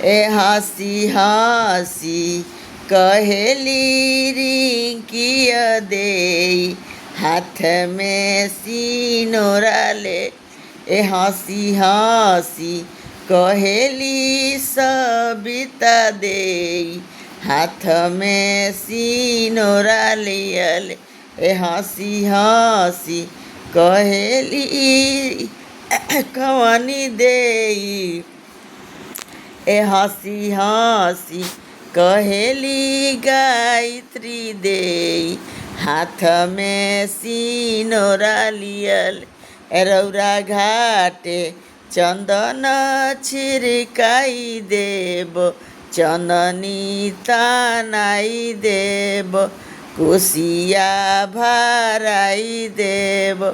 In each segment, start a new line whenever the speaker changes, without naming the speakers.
ए हंसी हंसी कहेली रिंकिया दे हाथ में सिनोरा ले। ए हंसी हंसी कहेली सबिता दे हाथ में सिनोरा लियल। ए हंसी हंसी कहेली कवनी दे। ए हंसी हंसी कहेली गायत्री दे हाथ में सिनोरा लियल। ए रौरा घाटे चंदन छिड़काई देव चंदनी तानाई देव कुशिया भराई देव।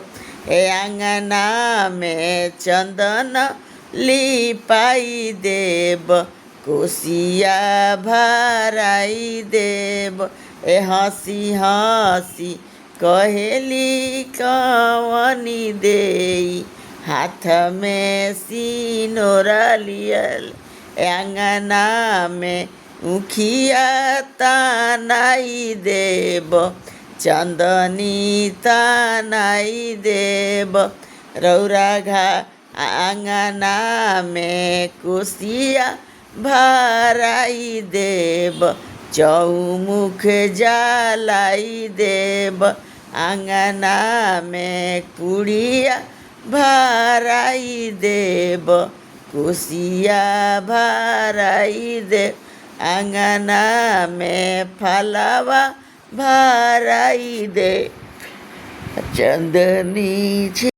ए आंगना में चंदन लिपाई देव कुशिया भराई देव। ए हंसी हंसी कहेली कवनी दे हाथ में सिनोरा लियल। आंगना में उखिया तानाई देव चंदनी तानाई देव। रौरा घा आंगना में कुशिया भराई देव चौमुख जलाई देव। आंगना में कुड़िया भराई देव कुशिया भराई देव। आंगना में फलवा भराई दे चंदनी।